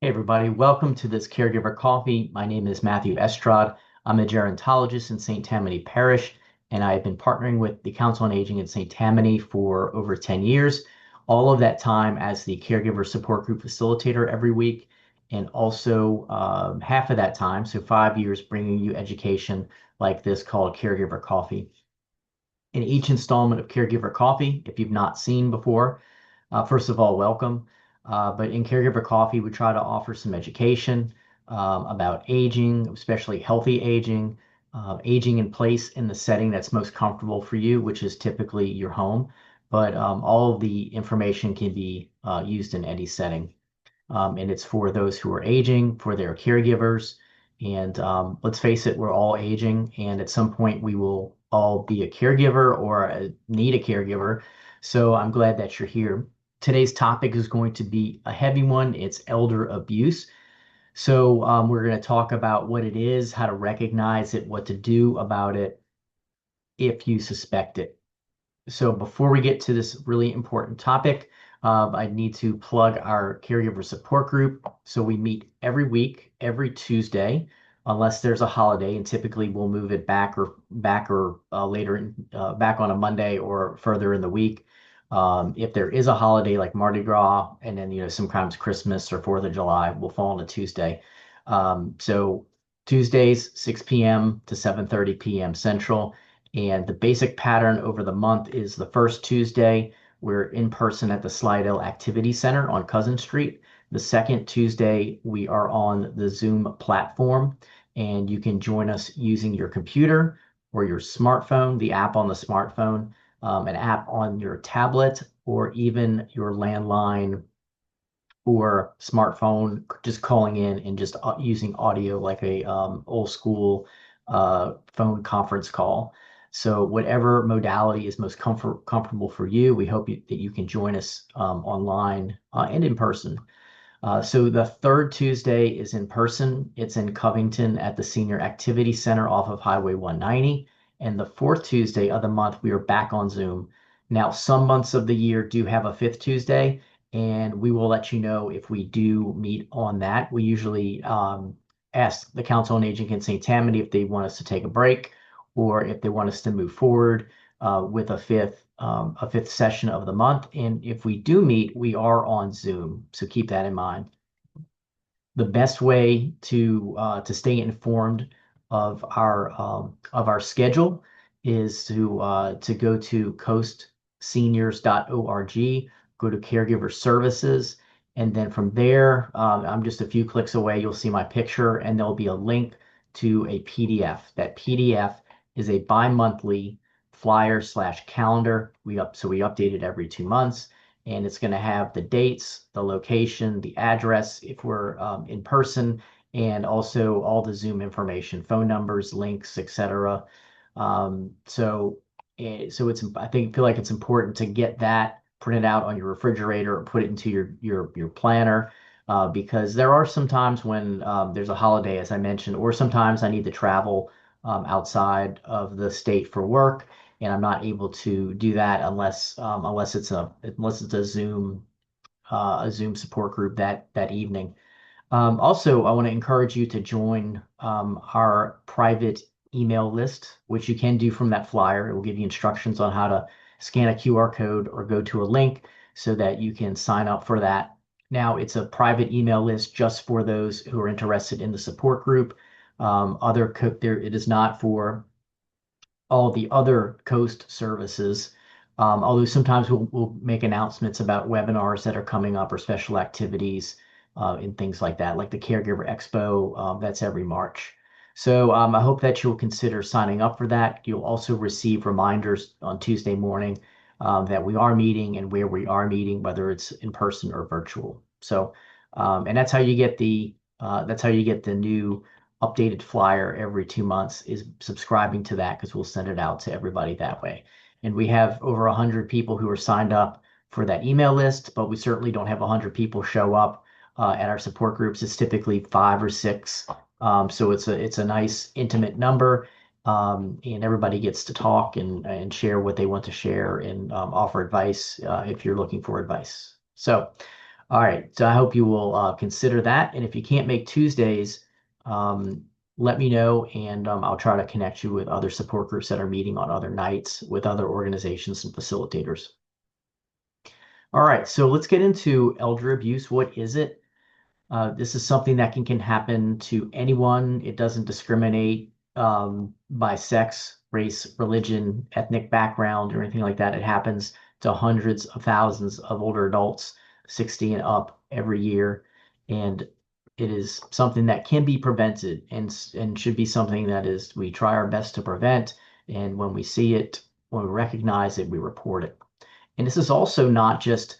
Hey everybody, welcome to this Caregiver Coffee. My name is Matthew Estrad. I'm a gerontologist in St. Tammany Parish, and I have been partnering with the Council on Aging in St. Tammany for over 10 years. All of that time as the Caregiver Support Group Facilitator every week, and also half of that time, so 5 years, bringing you education like this called Caregiver Coffee. In each installment of Caregiver Coffee, if you've not seen before, first of all, welcome. But in Caregiver Coffee, we try to offer some education about aging, especially healthy aging, aging in place in the setting that's most comfortable for you, which is typically your home. But all of the information can be used in any setting. And it's for those who are aging, for their caregivers. And let's face it, we're all aging, and at some point we will all be a caregiver or need a caregiver. So I'm glad that you're here. Today's topic is going to be a heavy one. It's elder abuse. So we're going to talk about what it is, how to recognize it, what to do about it if you suspect it. So before we get to this really important topic, I need to plug our caregiver support group. So we meet every week, every Tuesday, unless there's a holiday, and typically we'll move it back or later back on a Monday or further in the week. If there is a holiday like Mardi Gras, and then sometimes Christmas or Fourth of July will fall on a Tuesday. So Tuesdays, 6 p.m. to 7:30 p.m. Central. And the basic pattern over the month is the first Tuesday, we're in person at the Slidell Activity Center on Cousin Street. The second Tuesday, we are on the Zoom platform, and you can join us using your computer or your smartphone, the app on the smartphone, an app on your tablet, or even your landline or smartphone, just calling in and just using audio like a old school phone conference call. So whatever modality is most comfortable for you, we hope that you can join us online and in person. So the third Tuesday is in person. It's in Covington at the Senior Activity Center off of Highway 190. And the fourth Tuesday of the month, we are back on Zoom. Now, some months of the year do have a fifth Tuesday, and we will let you know if we do meet on that. We usually ask the Council on Aging in St. Tammany if they want us to take a break or if they want us to move forward with a fifth session of the month. And if we do meet, we are on Zoom. So keep that in mind. The best way to stay informed of our schedule is to go to coastseniors.org, go to caregiver services, and then from there, I'm just a few clicks away. You'll see my picture, and there'll be a link to a PDF. That PDF is a bi-monthly flyer/calendar. So we update it every 2 months, and it's going to have the dates, the location, the address if we're in person, and also all the Zoom information, phone numbers, links, etc. So I feel like it's important to get that printed out on your refrigerator or put it into your planner. Because there are some times when there's a holiday, as I mentioned, or sometimes I need to travel outside of the state for work, and I'm not able to do that unless it's a Zoom support group that evening. Also, I want to encourage you to join our private email list, which you can do from that flyer. It will give you instructions on how to scan a QR code or go to a link so that you can sign up for that. Now, it's a private email list just for those who are interested in the support group. It is not for all the other Coast services. Although sometimes we'll make announcements about webinars that are coming up or special activities and things like that, like the Caregiver Expo. That's every March. So I hope that you'll consider signing up for that. You'll also receive reminders on Tuesday morning that we are meeting and where we are meeting, whether it's in person or virtual. So, and that's how you get the new updated flyer every 2 months, is subscribing to that, because we'll send it out to everybody that way. And we have over 100 people who are signed up for that email list, but we certainly don't have 100 people show up at our support groups. It's typically 5 or 6. So it's a nice intimate number, and everybody gets to talk and share what they want to share and offer advice if you're looking for advice. So All right, so I hope you will consider that. And if you can't make Tuesdays, um, let me know, and I'll try to connect you with other support groups that are meeting on other nights with other organizations and facilitators. All right, so let's get into elder abuse. What is it? This is something that can happen to anyone. It doesn't discriminate by sex, race, religion, ethnic background, or anything like that. It happens to hundreds of thousands of older adults, 60 and up every year. And it is something that can be prevented and should be something that is we try our best to prevent. And when we see it, when we recognize it, we report it. And this is also not just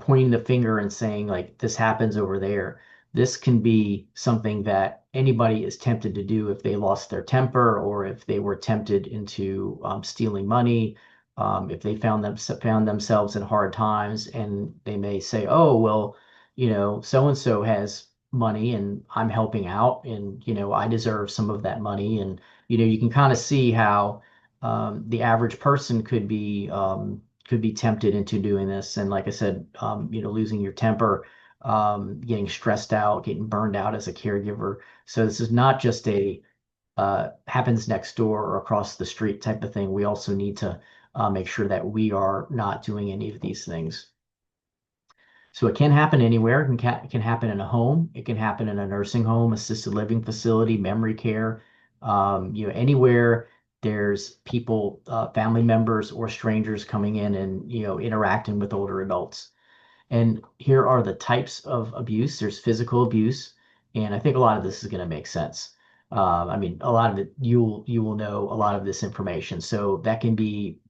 pointing the finger and saying, like, this happens over there. This can be something that anybody is tempted to do if they lost their temper or if they were tempted into stealing money, if they found themselves in hard times and they may say, oh, well, so and so has money and I'm helping out and, I deserve some of that money. And, you can kind of see how the average person could be tempted into doing this. And like I said, losing your temper, getting stressed out, getting burned out as a caregiver. So this is not just a happens next door or across the street type of thing. We also need to make sure that we are not doing any of these things. So it can happen anywhere. It can happen in a home. It can happen in a nursing home, assisted living facility, memory care, anywhere there's people, family members or strangers coming in and, interacting with older adults. And here are the types of abuse. There's physical abuse, and I think a lot of this is going to make sense. I mean, a lot of it you will know a lot of this information. So that can be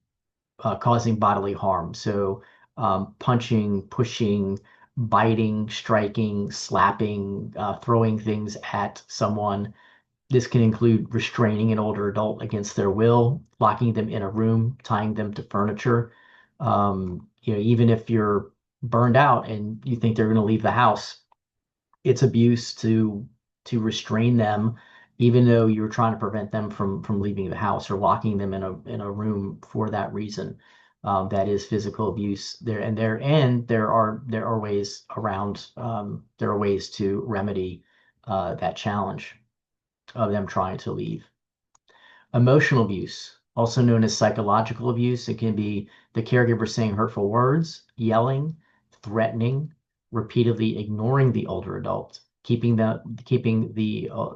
causing bodily harm. So punching, pushing, biting, striking, slapping, throwing things at someone. This can include restraining an older adult against their will, locking them in a room, tying them to furniture. Even if you're burned out and you think they're going to leave the house, it's abuse to restrain them, even though you're trying to prevent them from leaving the house or locking them in a room for that reason. That is physical abuse. There are ways around. There are ways to remedy that challenge of them trying to leave. Emotional abuse, also known as psychological abuse, it can be the caregiver saying hurtful words, yelling, threatening, repeatedly ignoring the older adult, keeping the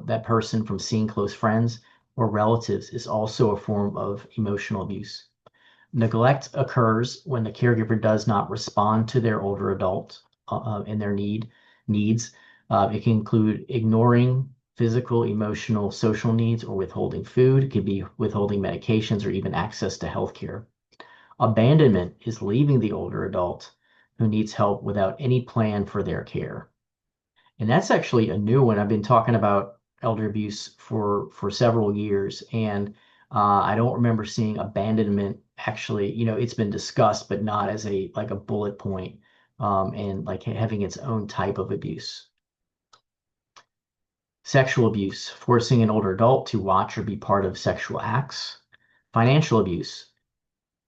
that person from seeing close friends or relatives is also a form of emotional abuse. Neglect occurs when the caregiver does not respond to their older adult and their needs. It can include ignoring physical, emotional, social needs, or withholding food. It could be withholding medications or even access to healthcare. Abandonment is leaving the older adult who needs help without any plan for their care. And that's actually a new one. I've been talking about elder abuse for several years, and I don't remember seeing abandonment actually. It's been discussed, but not as a bullet point, and like having its own type of abuse. Sexual abuse, forcing an older adult to watch or be part of sexual acts. Financial abuse,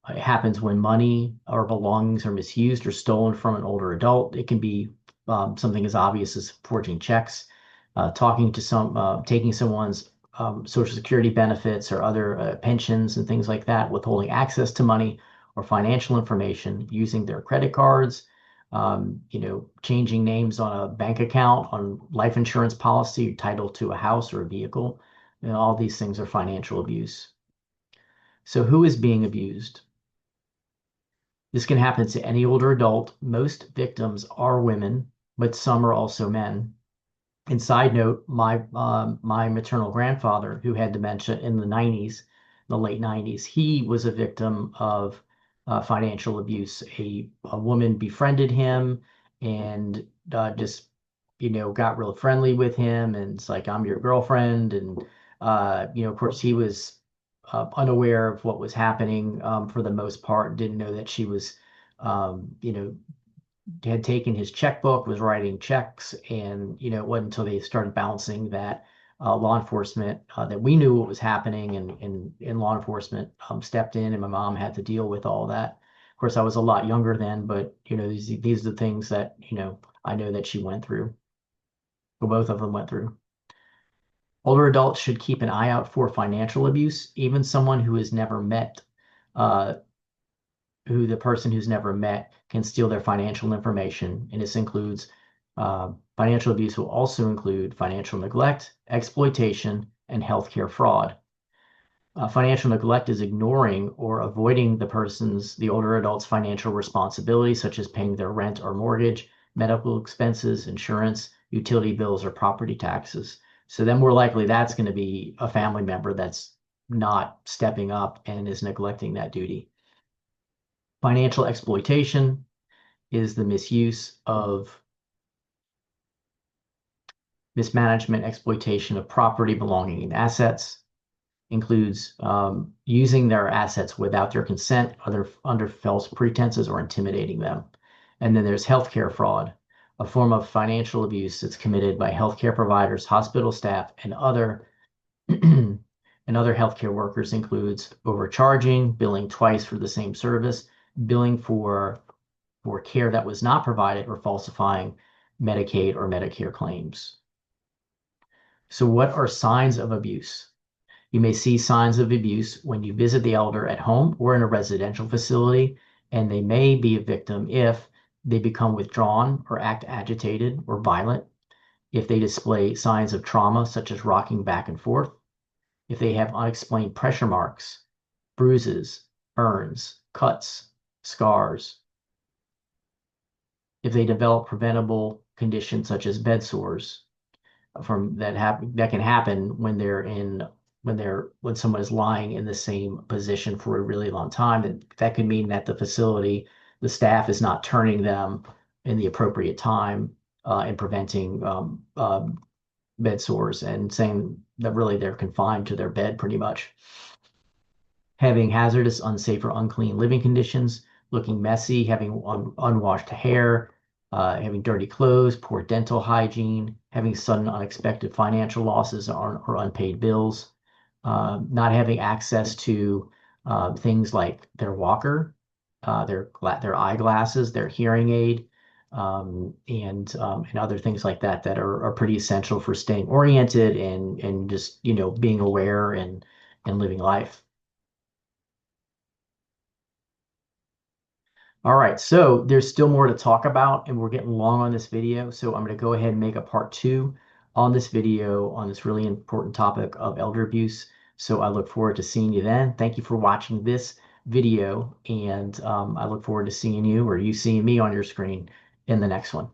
it happens when money or belongings are misused or stolen from an older adult. It can be something as obvious as forging checks, taking someone's Social Security benefits or other pensions and things like that, withholding access to money or financial information, using their credit cards, changing names on a bank account, on life insurance policy, title to a house or a vehicle. All these things are financial abuse. So who is being abused? This can happen to any older adult. Most victims are women, but some are also men. And side note, my maternal grandfather, who had dementia in the 90s, the late 90s, he was a victim of financial abuse. A woman befriended him and just got real friendly with him, and it's like, I'm your girlfriend. And of course, he was unaware of what was happening for the most part. Didn't know that she was, had taken his checkbook, was writing checks, and it wasn't until they started bouncing that law enforcement that we knew what was happening, and law enforcement stepped in, and my mom had to deal with all that. Of course, I was a lot younger then, but these are the things that I know that she went through, or both of them went through. Older adults should keep an eye out for financial abuse. Even someone who has never met, uh, who the person who's never met can steal their financial information. And this includes financial abuse will also include financial neglect, exploitation, and healthcare fraud. Financial neglect is ignoring or avoiding the older adult's financial responsibilities, such as paying their rent or mortgage, medical expenses, insurance, utility bills, or property taxes. So then more likely that's going to be a family member that's not stepping up and is neglecting that duty. Financial exploitation is the misuse of mismanagement, exploitation of property, belonging, and assets. Includes using their assets without their consent, under false pretenses, or intimidating them. And then there's healthcare fraud, a form of financial abuse that's committed by healthcare providers, hospital staff, and other and other healthcare workers. Includes overcharging, billing twice for the same service, billing for care that was not provided, or falsifying Medicaid or Medicare claims. So what are signs of abuse? You may see signs of abuse when you visit the elder at home or in a residential facility, and they may be a victim if they become withdrawn or act agitated or violent, if they display signs of trauma, such as rocking back and forth, if they have unexplained pressure marks, bruises, burns, cuts, scars, if they develop preventable conditions such as bed sores that can happen when someone is lying in the same position for a really long time. And that could mean that the staff is not turning them in the appropriate time, and preventing bed sores, and saying that really they're confined to their bed pretty much. Having hazardous, unsafe, or unclean living conditions, looking messy, having unwashed hair, having dirty clothes, poor dental hygiene, having sudden unexpected financial losses or unpaid bills, not having access to things like their walker, their eyeglasses, their hearing aid, and other things like that are pretty essential for staying oriented and just being aware and living life. All right, so there's still more to talk about, and we're getting long on this video, so I'm going to go ahead and make a part 2 on this video on this really important topic of elder abuse. So I look forward to seeing you then. Thank you for watching this video, and I look forward to seeing you, or you seeing me on your screen, in the next one.